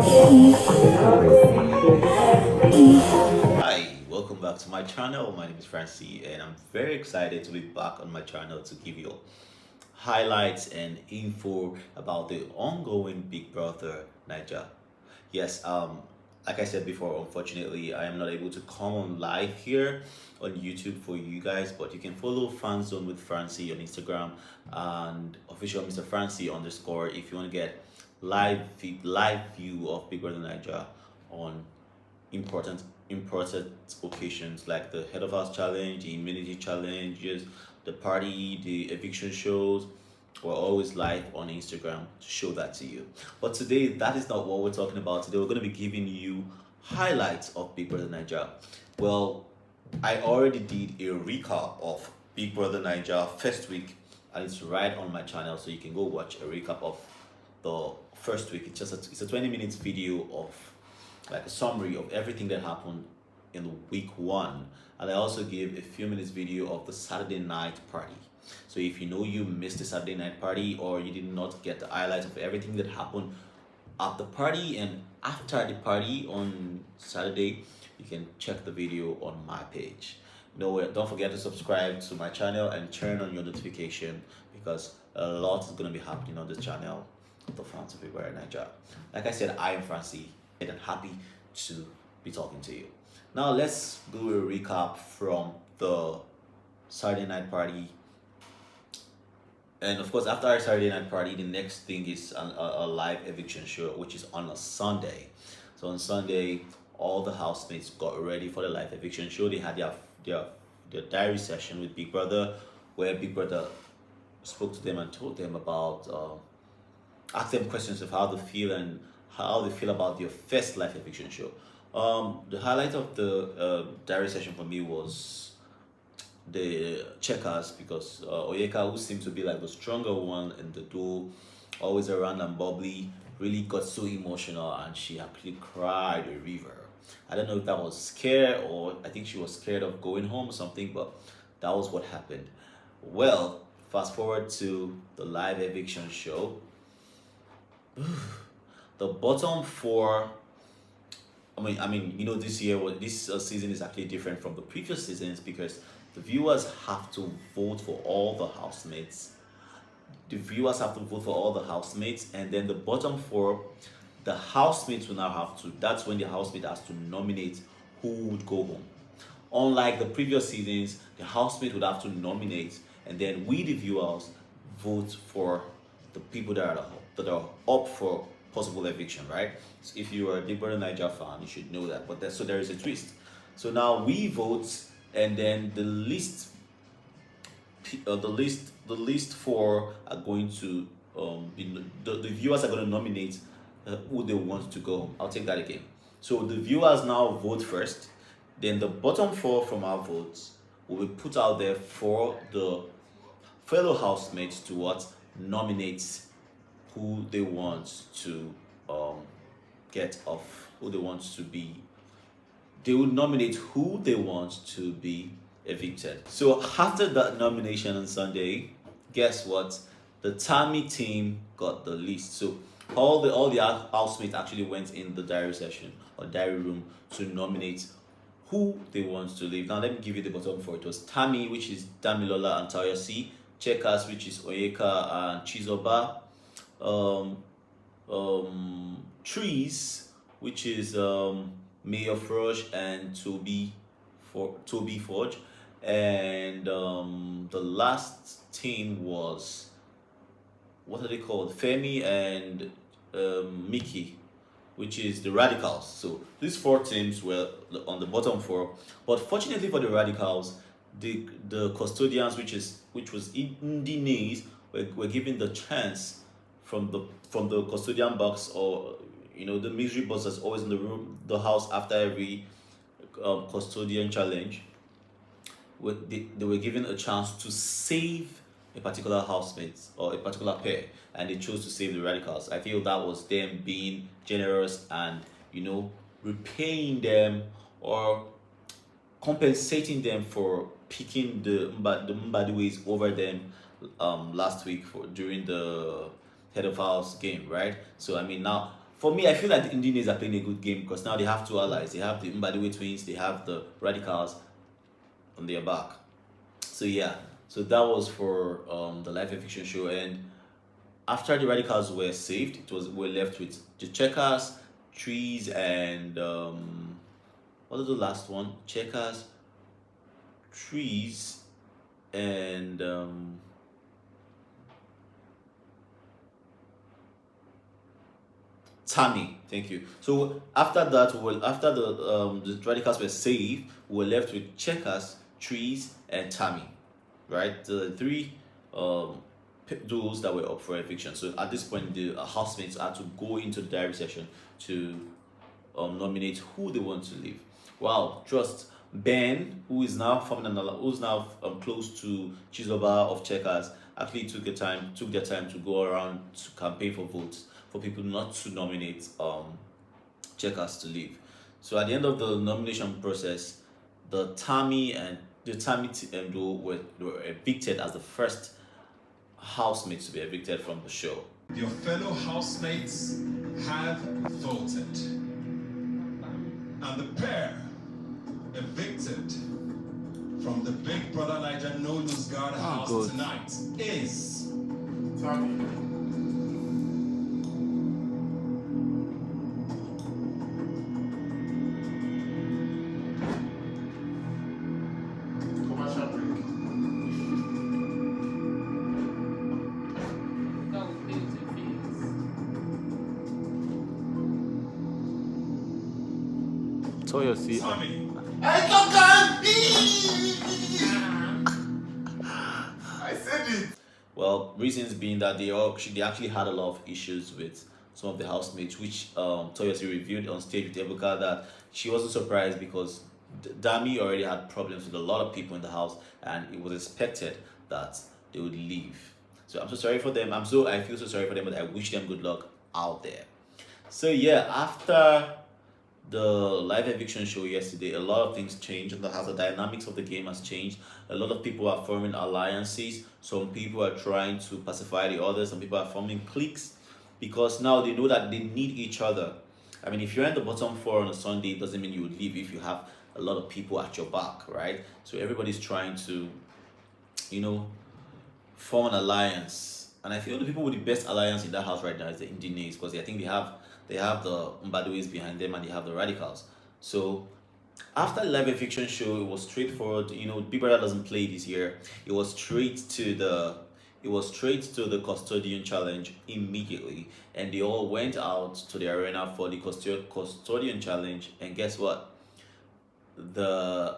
Hi, welcome back to my channel. My name is Francie, and I'm very excited to be back on my channel to give you highlights and info about the ongoing Big Brother Naija. Yes, like I said before, unfortunately, I am not able to come on live here on YouTube for you guys, but you can follow Fan Zone with Francie on Instagram and official Mr. Francie underscore if you want to get live view of Big Brother Naija on important occasions like the head of house challenge, the immunity challenges, the party, the eviction shows. We're always live on Instagram to show that to you. But today, that is not what we're talking about. Today, we're going to be giving you highlights of Big Brother Nigeria. Well, I already did a recap of Big Brother Nigeria first week, and it's right on my channel, so you can go watch a recap of the first week. It's a 20 minutes video of like a summary of everything that happened in week one, and I also gave a few minutes video of the Saturday night party. So if you know you missed the Saturday night party or you did not get the highlights of everything that happened at the party and after the party on Saturday, you can check the video on my page. Don't forget to subscribe to my channel and turn on your notification because a lot is going to be happening on this channel. The fans of Big Brother Nigeria. Like I said, I am Francie and happy to be talking to you. Now let's do a recap from the Saturday night party. And of course, after our Saturday night party, the next thing is a live eviction show, which is on a Sunday. So on Sunday, all the housemates got ready for the live eviction show. They had their diary session with Big Brother, where Big Brother spoke to them and told them about, asked them questions of how they feel and how they feel about their first live eviction show. The highlight of the diary session for me was the checkers because Oyeka, who seemed to be like the stronger one in the duo, always around and bubbly, really got so emotional and she actually cried a river. I don't know if that was scare or I think she was scared of going home or something, but that was what happened. Well, fast forward to the live eviction show. The bottom four. This year, this season is actually different from the previous seasons because the viewers have to vote for all the housemates. The viewers have to vote for all the housemates, and then the bottom four, the housemates will now have to. That's when the housemate has to nominate who would go home. Unlike the previous seasons, the housemate would have to nominate, and then we, the viewers, vote for the people that are up for possible eviction, right? So if you are a Big Brother Nigeria fan, you should know that. But so there is a twist. So now we vote, and then the list four are going to the viewers are going to nominate who they want to go home. I'll take that again. So the viewers now vote first, then the bottom four from our votes will be put out there for the fellow housemates to what nominate who they want to get off, who they want to be. They will nominate who they want to be evicted. So after that nomination on Sunday, guess what? The Tammy team got the list. So all the housemates actually went in the diary session or diary room to nominate who they want to leave. Now let me give you the bottom four. It was Tammy, which is Damilola and Tayasi, Checkers, which is Oyeka and Chizoba, Trees, which is Mayor Frosh and Toby Forge, and the last team was, what are they called? Femi and Mickey, which is the Radicals. So these four teams were on the bottom four, but fortunately for the Radicals, the custodians, which was Indies, were given the chance from the custodian box, or the misery box that's always in the house after every custodian challenge. They were given a chance to save a particular housemate or a particular pair, and they chose to save the Radicals. I feel that was them being generous and repaying them or compensating them for picking the Mbadiwes over them last week during the head of house game, right? So now for me, I feel like the Indians are playing a good game because now they have two allies. They have the Mbadiwe twins, they have the Radicals on their back. So yeah, so that was for the live fiction show. And after the Radicals were saved, it was we're left with the Checkers, Trees, and what was the last one? Checkers, Trees, and Tammy. Thank you. So after that, after the Radicals were saved, we were left with Checkers, Trees, and Tammy. Right, the three um duels that were up for eviction. So at this point, the housemates had to go into the diary session to nominate who they want to leave. Wow, trust Ben, who is now who's now close to Chizoba of Checkers, actually took their time to go around to campaign for votes for people not to nominate Checkers to leave. So at the end of the nomination process, the Tammy duo were evicted as the first housemates to be evicted from the show. Your fellow housemates have voted. And the pair evicted from the Big Brother Naija No Lose Guard house tonight is Tommy. Commercial break. Toyo see. Tommy. I said it. Well, Reasons being that they actually had a lot of issues with some of the housemates, which Toyosi reviewed on stage with Ebuka, that she wasn't surprised because Dami already had problems with a lot of people in the house, and it was expected that they would leave. So I'm so sorry for them. I feel so sorry for them, but I wish them good luck out there. So yeah, after the live eviction show yesterday, a lot of things changed in the house. The dynamics of the game has changed. A lot of people are forming alliances. Some people are trying to pacify the others. Some people are forming cliques because now they know that they need each other. I mean, if you're in the bottom four on a Sunday, it doesn't mean you would leave if you have a lot of people at your back, right? So everybody's trying to, form an alliance. And I feel the people with the best alliance in that house right now is the Indians, because I think they have the Mbadwis behind them and they have the Radicals. So after the live fiction show, it was straightforward. Big Brother doesn't play this year. It was straight to the custodian challenge immediately, and they all went out to the arena for the custodian challenge. And guess what? The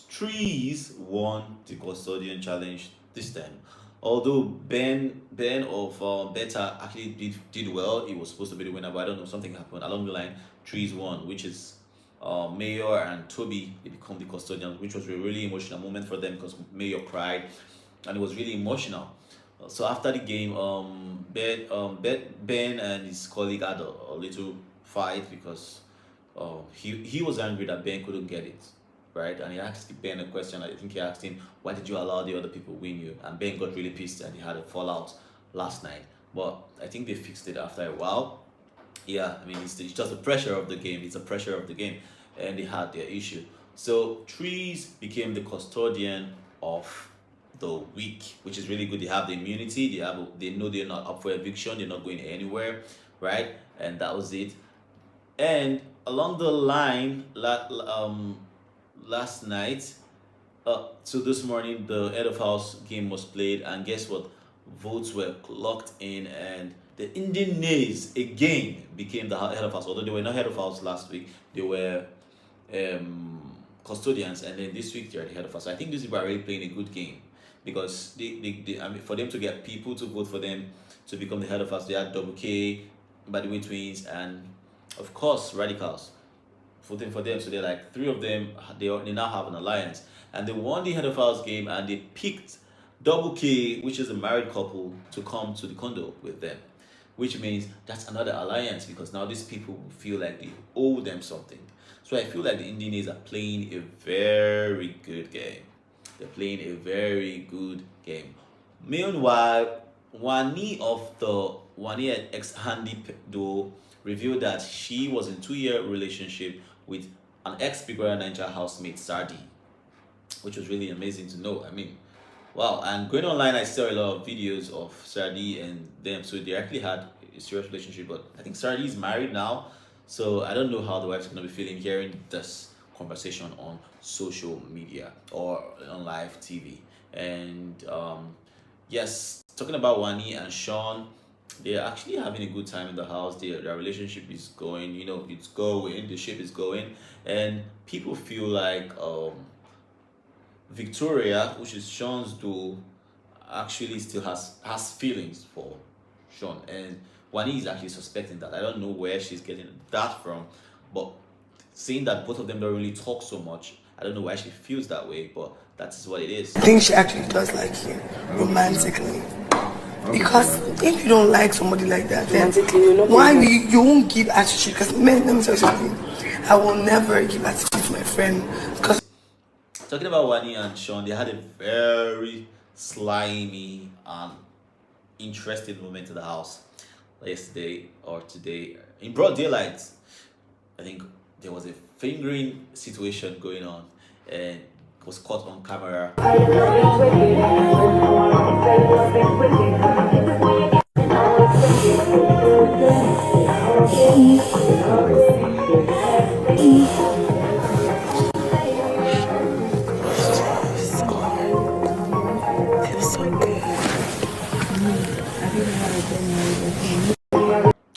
Trees won the custodian challenge this time. Although Ben of Beta actually did well, he was supposed to be the winner, but I don't know, something happened along the line. Trees won, which is Mayor and Toby, they become the custodians, which was a really emotional moment for them because Mayor cried, and it was really emotional. So after the game, Ben and his colleague had a little fight because he was angry that Ben couldn't get it, right? And he asked Ben a question. I think he asked him, "Why did you allow the other people win you?" And Ben got really pissed, and he had a fallout last night. But I think they fixed it after a while. Yeah, I mean, it's just the pressure of the game. It's the pressure of the game, and they had their issue. So Trees became the custodian of the week, which is really good. They have the immunity. They know they're not up for eviction. They're not going anywhere, right? And that was it. And along the line, last night, so this morning, the head of house game was played, and guess what? Votes were locked in, and the Indian Nays again became the head of house. Although they were not head of house last week, they were custodians, and then this week they're the head of house. So I think these people are really playing a good game because I mean, for them to get people to vote for them to become the head of house, they had Double K, by the way, twins, and of course Radicals voting for them. So they're like three of them. They now have an alliance, and they won the head of house game, and they picked Double K, which is a married couple, to come to the condo with them, which means that's another alliance because now these people feel like they owe them something. So I feel like the Indians are playing a very good game. They're playing a very good game. Meanwhile, Wani of the Wani ex Handy duo revealed that she was in 2 year relationship with an ex Big Brother Naija housemate Sardi, which was really amazing to know. I mean, wow. And going online, I saw a lot of videos of Sardi and them. So they actually had a serious relationship. But I think Sardi is married now. So I don't know how the wife's going to be feeling hearing this conversation on social media or on live TV. And yes, talking about Wani and Shaun, they're actually having a good time in the house. Their relationship is going, it's going, the ship is going. And people feel like Victoria, which is Sean's duo, actually still has feelings for Sean, and Wani is actually suspecting that. I don't know where she's getting that from, but seeing that both of them don't really talk so much, I don't know why she feels that way, but that is what it is. I think she actually does like him romantically. Because if you don't like somebody like that, then why you won't give attitude? Because let me tell you something. I will never give attitude to my friend. Because talking about Wani and Sean, they had a very slimy and interesting moment in the house yesterday or today in broad daylight. I think there was a fingering situation going on and it was caught on camera.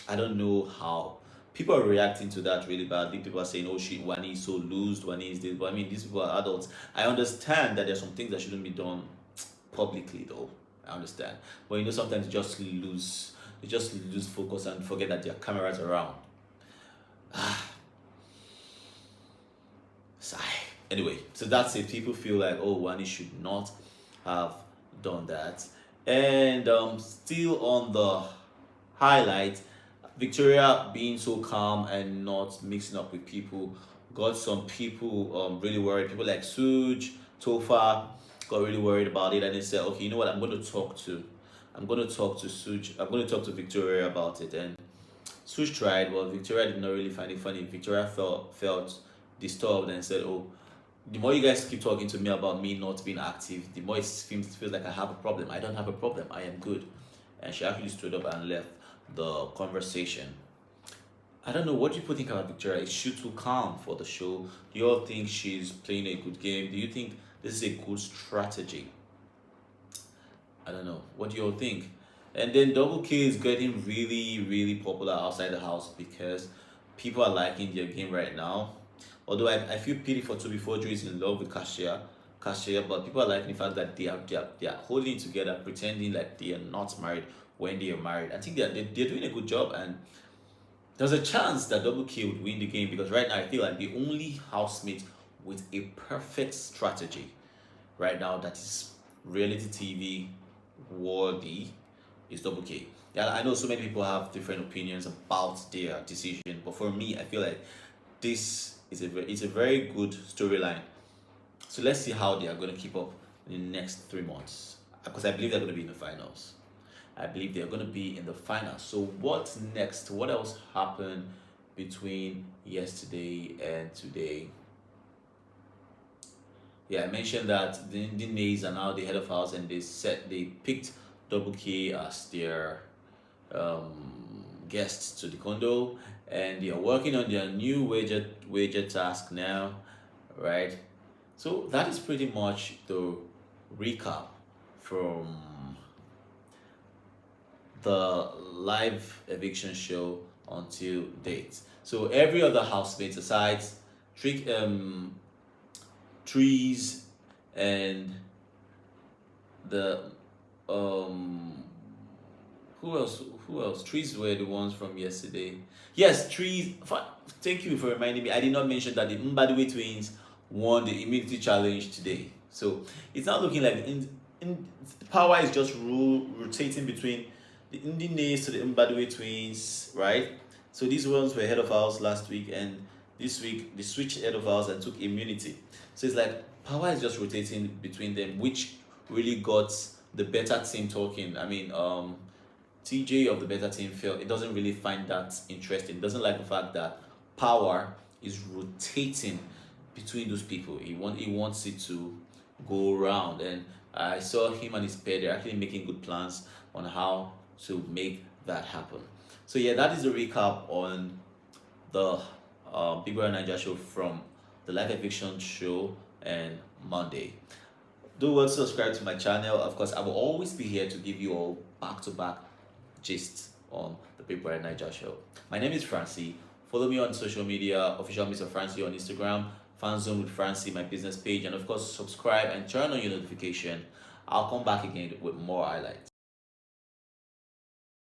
I don't know how people are reacting to that really badly. People are saying, "Oh shit, Wani is so loose. Wani is this." But I mean, these people are adults. I understand that there's some things that shouldn't be done publicly, though. I understand, but sometimes you just lose focus and forget that there are cameras around. Sigh. Anyway, so that's it. People feel like, oh, Wani should not have done that. And still on the highlight, Victoria being so calm and not mixing up with people got some people really worried. People like Suj, Tofa got really worried about it, and they said, okay, you know what? I'm going to talk to Suj. I'm going to talk to Victoria about it. And Suj tried, but Victoria did not really find it funny. Victoria felt disturbed and said, oh, the more you guys keep talking to me about me not being active, the more it feels like I have a problem. I don't have a problem. I am good. And she actually stood up and left the conversation. I don't know, what do you think about Victoria? Is she too calm for the show? Do you all think she's playing a good game? Do you think this is a good strategy? I don't know. What do you all think? And then Double K is getting really, really popular outside the house because people are liking their game right now. Although I feel pity for 2B4 is in love with Cassia, but people are liking the fact that they are holding together, pretending like they are not married when they are married. I think they're doing a good job, and there's a chance that Double K would win the game because right now I feel like the only housemate with a perfect strategy right now that is reality TV worthy is Double K. Yeah, I know so many people have different opinions about their decision, but for me, I feel like this is a very good storyline. So let's see how they are going to keep up in the next 3 months because I believe they're going to be in the finals. So what's next? What else happened between yesterday and today? Yeah, I mentioned that the Indians are now the head of house, and they picked Double K as their guests to the condo, and they are working on their new wager task now, right? So that is pretty much the recap from the live eviction show until date. So every other housemate aside Trees and the who else? Trees were the ones from yesterday. Yes, Trees. Thank you for reminding me. I did not mention that the Mbadiwe twins won the immunity challenge today. So it's not looking like power is just rotating between the Indines to the Mbadiwe twins, right? So these ones were head of house last week, and this week they switched head of house and took immunity. So it's like power is just rotating between them, which really got the better team talking. I mean, TJ of the better team felt it doesn't really find that interesting. It doesn't like the fact that power is rotating between those people. He wants it to go around, and I saw him and his pair. They're actually making good plans on how to make that happen. So yeah, that is a recap on the BBN Naija show from the live eviction show and Monday. Do well to subscribe to my channel. Of course, I will always be here to give you all back-to-back gist on the BBN Naija show. My name is Francie. Follow me on social media, official Mr. Francie on Instagram, Fanzone with Francie, my business page, and of course subscribe and turn on your notification. I'll come back again with more highlights.